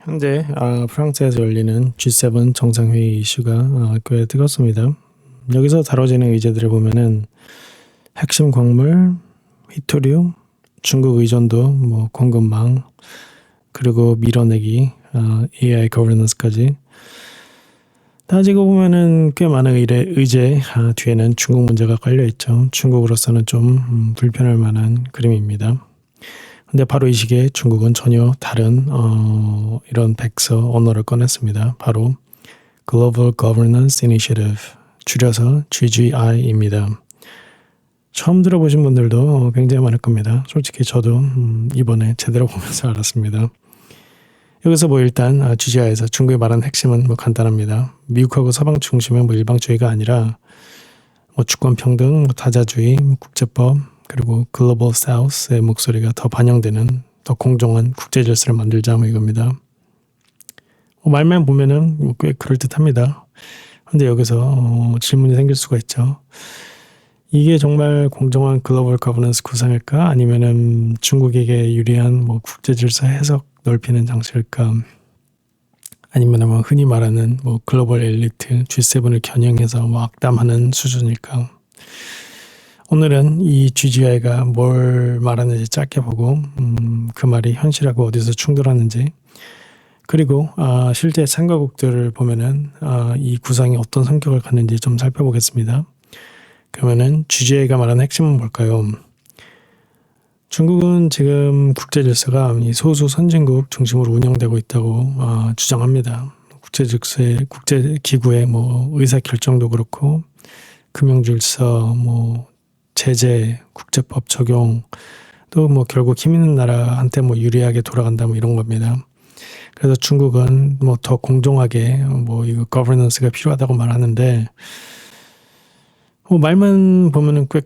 현재 프랑스에서 열리는 G7 정상회의 이슈가 꽤 뜨겁습니다. 여기서 다뤄지는 의제들을 보면은 핵심 광물, 희토류, 중국 의존도, 공급망, 그리고 밀어내기, AI 거버넌스까지 따지고 보면은 꽤 많은 의제 뒤에는 중국 문제가 깔려 있죠. 중국으로서는 좀 불편할 만한 그림입니다. 근데 바로 이 시기에 중국은 전혀 다른 이런 백서 언어를 꺼냈습니다. 바로 Global Governance Initiative, 줄여서 GGI입니다. 처음 들어보신 분들도 굉장히 많을 겁니다. 솔직히 저도 이번에 제대로 보면서 알았습니다. 여기서 일단 GGI에서 중국이 말하는 핵심은 간단합니다. 미국하고 서방 중심의 일방주의가 아니라 주권 평등, 다자주의, 국제법, 그리고 글로벌 사우스의 목소리가 더 반영되는 더 공정한 국제 질서를 만들자 이겁니다. 말만 보면은 꽤 그럴듯합니다. 근데 여기서 질문이 생길 수가 있죠. 이게 정말 공정한 글로벌 거버넌스 구상일까? 아니면은 중국에게 유리한 국제 질서 해석 넓히는 장치일까? 아니면 흔히 말하는 글로벌 엘리트 G7을 겨냥해서 악담하는 수준일까? 오늘은 이 GGI가 뭘 말하는지 짧게 보고 그 말이 현실하고 어디서 충돌하는지, 그리고 실제 참가국들을 보면은 이 구상이 어떤 성격을 갖는지 좀 살펴보겠습니다. 그러면은 GGI가 말하는 핵심은 뭘까요? 중국은 지금 국제 질서가 소수 선진국 중심으로 운영되고 있다고 주장합니다. 국제 기구의 의사 결정도 그렇고, 금융 질서, 제재, 국제법 적용, 또 결국 힘 있는 나라한테 유리하게 돌아간다 이런 겁니다. 그래서 중국은 더 공정하게 이거 거버넌스가 필요하다고 말하는데, 말만 보면은 꽤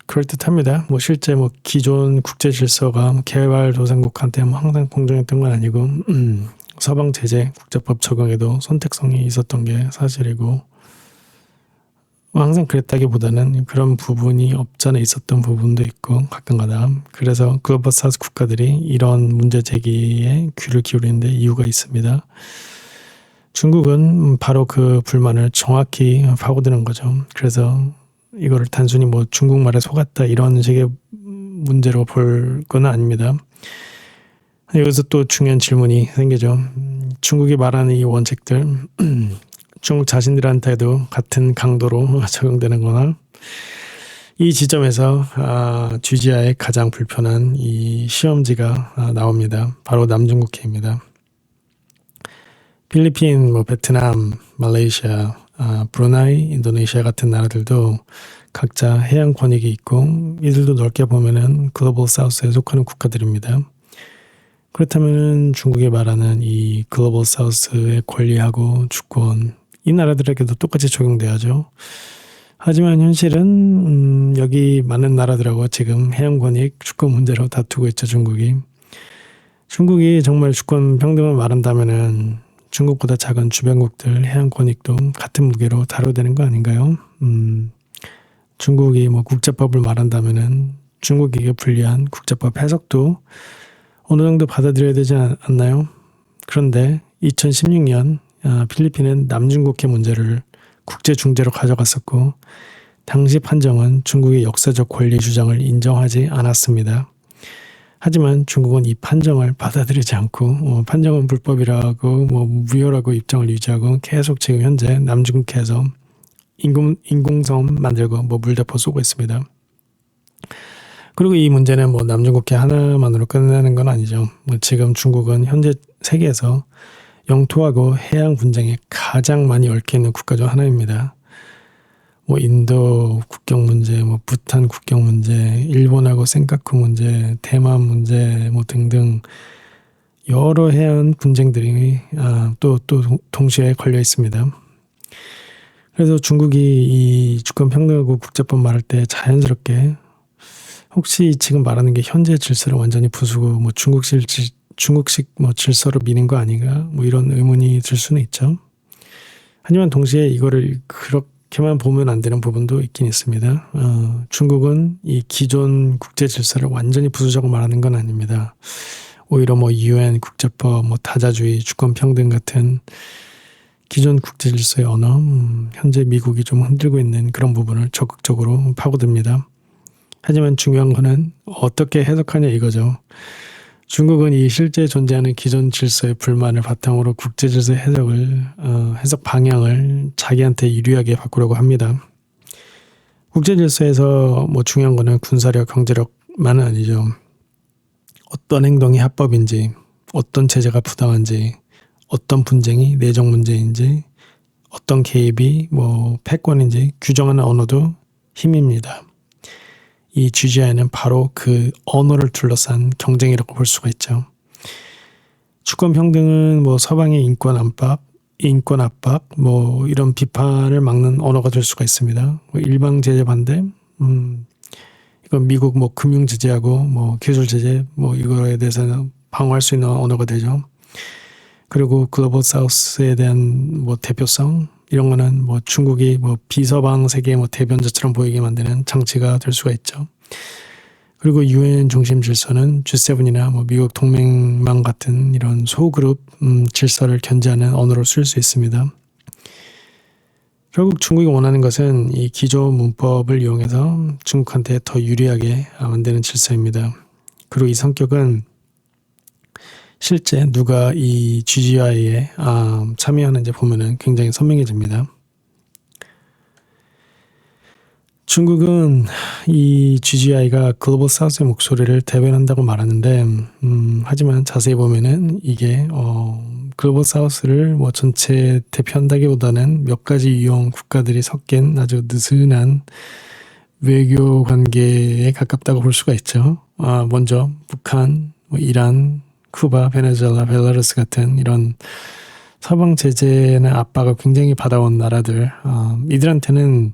그럴듯합니다. 실제 기존 국제 질서가 개발도상국한테 항상 공정했던 건 아니고, 서방 제재, 국제법 적용에도 선택성이 있었던 게 사실이고, 항상 그랬다기보다는 그런 부분이 없잖아 있었던 부분도 있고 가끔가다. 그래서 글로벌 사우스 국가들이 이런 문제 제기에 귀를 기울이는데 이유가 있습니다. 중국은 바로 그 불만을 정확히 파고드는 거죠. 그래서 이거를 단순히 중국말에 속았다 이런 식의 문제로 볼 건 아닙니다. 여기서 또 중요한 질문이 생기죠. 중국이 말하는 이 원칙들 중국 자신들한테도 같은 강도로 적용되는 거나, 이 지점에서 GGI의 가장 불편한 이 시험지가 나옵니다. 바로 남중국해입니다. 필리핀, 베트남, 말레이시아, 브루나이, 인도네시아 같은 나라들도 각자 해양 권익이 있고, 이들도 넓게 보면은 글로벌 사우스에 속하는 국가들입니다. 그렇다면 중국이 말하는 이 글로벌 사우스의 권리하고 주권, 이 나라들에게도 똑같이 적용돼야죠. 하지만 현실은 여기 많은 나라들하고 지금 해양 권익, 주권 문제로 다투고 있죠. 중국이 정말 주권 평등을 말한다면은 중국보다 작은 주변국들 해양 권익도 같은 무게로 다뤄야 되는 거 아닌가요? 중국이 국제법을 말한다면은 중국에게 불리한 국제법 해석도 어느 정도 받아들여야 되지 않나요? 그런데 2016년 필리핀은 남중국해 문제를 국제 중재로 가져갔었고, 당시 판정은 중국의 역사적 권리 주장을 인정하지 않았습니다. 하지만 중국은 이 판정을 받아들이지 않고 판정은 불법이라고 무효라고 입장을 유지하고 계속 지금 현재 남중국해에서 인공섬 만들고 물대포 쏘고 있습니다. 그리고 이 문제는 남중국해 하나만으로 끝나는 건 아니죠. 지금 중국은 현재 세계에서 영토하고 해양 분쟁에 가장 많이 얽혀있는 국가 중 하나입니다. 인도 국경 문제, 부탄 국경 문제, 일본하고 센카쿠 문제, 대만 문제 등등 여러 해안 분쟁들이 또 동시에 걸려 있습니다. 그래서 중국이 이 주권 평등하고 국제법 말할 때 자연스럽게 혹시 지금 말하는 게 현재 질서를 완전히 부수고 중국식 질서로 미는 거 아닌가? 이런 의문이 들 수는 있죠. 하지만 동시에 이거를 그렇게만 보면 안 되는 부분도 있긴 있습니다. 중국은 이 기존 국제 질서를 완전히 부수자고 말하는 건 아닙니다. 오히려 뭐 UN 국제법, 뭐 다자주의, 주권평등 같은 기존 국제 질서의 언어, 현재 미국이 좀 흔들고 있는 그런 부분을 적극적으로 파고듭니다. 하지만 중요한 거는 어떻게 해석하냐 이거죠. 중국은 이 실제 존재하는 기존 질서의 불만을 바탕으로 국제 질서의 해석 방향을 자기한테 유리하게 바꾸려고 합니다. 국제 질서에서 뭐 중요한 거는 군사력, 경제력만은 아니죠. 어떤 행동이 합법인지, 어떤 제재가 부당한지, 어떤 분쟁이 내정 문제인지, 어떤 개입이 뭐 패권인지 규정하는 언어도 힘입니다. 이 GGI는 바로 그 언어를 둘러싼 경쟁이라고 볼 수가 있죠. 주권 평등은 뭐 서방의 인권 압박, 뭐 이런 비판을 막는 언어가 될 수가 있습니다. 뭐 일방 제재 반대, 이건 미국 뭐 금융 제재하고 뭐 기술 제재 뭐 이거에 대해서는 방어할 수 있는 언어가 되죠. 그리고 글로벌 사우스에 대한 뭐 대표성 이런 거는 뭐 중국이 뭐 비서방 세계의 뭐 대변자처럼 보이게 만드는 장치가 될 수가 있죠. 그리고 UN 중심 질서는 G7이나 뭐 미국 동맹망 같은 이런 소그룹 질서를 견제하는 언어로 쓸 수 있습니다. 결국 중국이 원하는 것은 이 기존 문법을 이용해서 중국한테 더 유리하게 만드는 질서입니다. 그리고 이 성격은 실제 누가 이 GGI에 참여하는지 보면은 굉장히 선명해집니다. 중국은 이 GGI가 글로벌 사우스의 목소리를 대변한다고 말하는데 하지만 자세히 보면은 이게 글로벌 사우스를 뭐 전체 대표한다기보다는 몇 가지 유형 국가들이 섞인 아주 느슨한 외교 관계에 가깝다고 볼 수가 있죠. 먼저 북한, 뭐 이란, 쿠바, 베네수엘라, 벨라루스 같은 이런 서방 제재나 압박을 굉장히 받아온 나라들, 이들한테는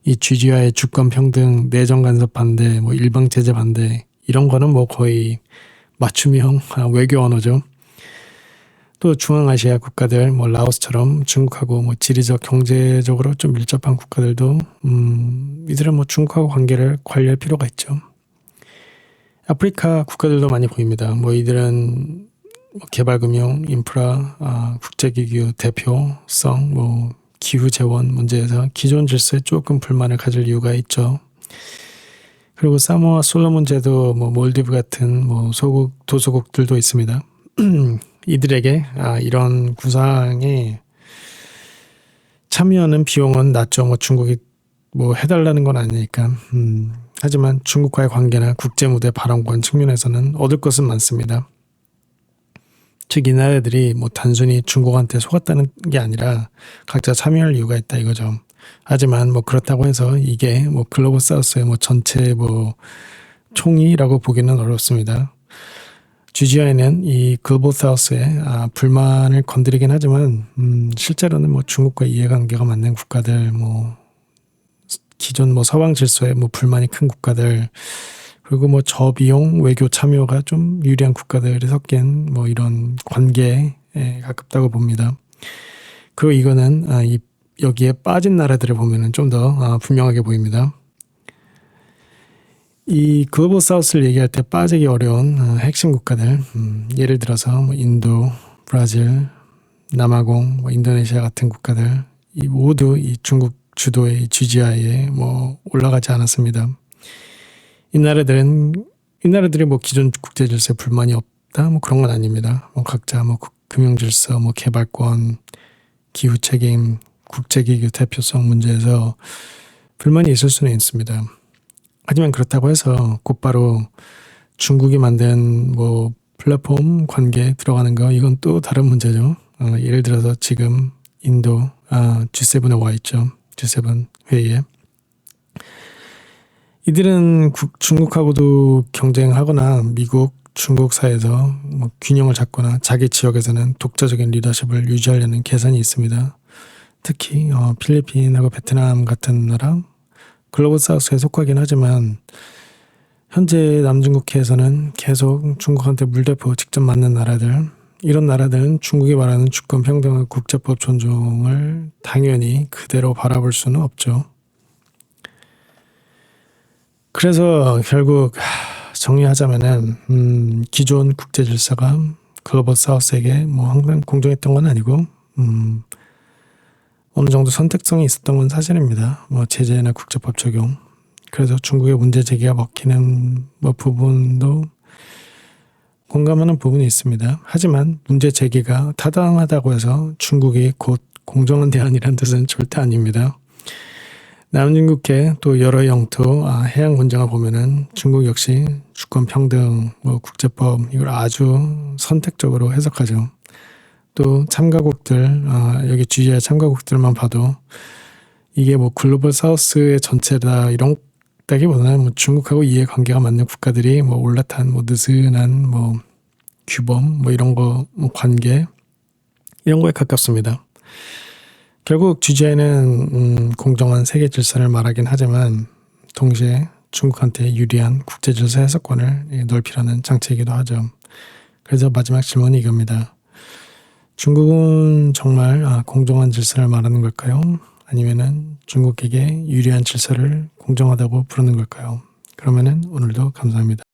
이 GGI의 주권 평등, 내정 간섭 반대, 뭐 일방 제재 반대 이런 거는 뭐 거의 맞춤형 외교 언어죠. 또 중앙아시아 국가들, 뭐 라오스처럼 중국하고 뭐 지리적, 경제적으로 좀 밀접한 국가들도 이들은 뭐 중국하고 관계를 관리할 필요가 있죠. 아프리카 국가들도 많이 보입니다. 뭐 이들은 뭐 개발금융, 인프라, 국제기구 대표성, 뭐 기후재원 문제에서 기존 질서에 조금 불만을 가질 이유가 있죠. 그리고 사모아, 솔로몬 제도, 뭐 몰디브 같은 뭐 소국, 도소국들도 있습니다. 이들에게 이런 구상에 참여하는 비용은 낮죠. 뭐 중국이 뭐 해달라는 건 아니니까. 하지만 중국과의 관계나 국제무대 발언권 측면에서는 얻을 것은 많습니다. 즉 이 나라들이 뭐 단순히 중국한테 속았다는 게 아니라 각자 참여할 이유가 있다 이거죠. 하지만 뭐 그렇다고 해서 이게 뭐 글로벌 사우스의 뭐 전체 뭐 총이라고 보기는 어렵습니다. GGI는 이 글로벌 사우스의 불만을 건드리긴 하지만 실제로는 뭐 중국과 이해관계가 맞는 국가들, 뭐 기존 뭐 서방 질서에 뭐 불만이 큰 국가들, 그리고 뭐 저비용 외교 참여가 좀 유리한 국가들이 섞인 뭐 이런 관계에 가깝다고 봅니다. 그리고 이거는 여기에 빠진 나라들을 보면은 좀 더 분명하게 보입니다. 이 글로벌 사우스를 얘기할 때 빠지기 어려운 핵심 국가들, 예를 들어서 뭐 인도, 브라질, 남아공, 뭐 인도네시아 같은 국가들, 이 모두 이 중국 주도의 GGI에 뭐 올라가지 않았습니다. 이 나라들이 뭐 기존 국제 질서에 불만이 없다, 뭐 그런 건 아닙니다. 뭐 각자 뭐 금융 질서, 뭐 개발권, 기후 책임, 국제기구 대표성 문제에서 불만이 있을 수는 있습니다. 하지만 그렇다고 해서 곧바로 중국이 만든 뭐 플랫폼 관계에 들어가는 거 이건 또 다른 문제죠. 예를 들어서 지금 인도 G7에 와 있죠. G7 회의에. 이들은 중국하고도 경쟁하거나 미국, 중국 사이에서 뭐 균형을 잡거나 자기 지역에서는 독자적인 리더십을 유지하려는 계산이 있습니다. 특히 필리핀하고 베트남 같은 나라, 글로벌 사우스에 속하긴 하지만 현재 남중국해에서는 계속 중국한테 물대포 직접 맞는 나라들, 이런 나라들은 중국이 말하는 주권 평등과 국제법 존중을 당연히 그대로 바라볼 수는 없죠. 그래서 결국 정리하자면은 기존 국제 질서가 글로벌 사우스에게 뭐 항상 공정했던 건 아니고 어느 정도 선택성이 있었던 건 사실입니다. 뭐 제재나 국제법 적용. 그래서 중국의 문제 제기가 먹히는 뭐 부분도 공감하는 부분이 있습니다. 하지만 문제 제기가 타당하다고 해서 중국이 곧 공정한 대안이란 뜻은 절대 아닙니다. 남중국해 또 여러 영토 해양 문제가 보면은 중국 역시 주권 평등, 뭐 국제법 이걸 아주 선택적으로 해석하죠. 또 참가국들 여기 GEI 참가국들만 봐도 이게 뭐 글로벌 사우스의 전체다 이런 다기보다는 뭐 중국하고 이해관계가 맞는 국가들이 뭐 올라탄 뭐 느슨한 뭐 규범 뭐 이런 거 뭐 관계 이런 거에 가깝습니다. 결국 GEI는 공정한 세계 질서를 말하긴 하지만 동시에 중국한테 유리한 국제 질서 해석권을 넓히려는 장치이기도 하죠. 그래서 마지막 질문이 이겁니다. 중국은 정말 공정한 질서를 말하는 걸까요? 아니면은 중국에게 유리한 질서를 공정하다고 부르는 걸까요? 그러면은 오늘도 감사합니다.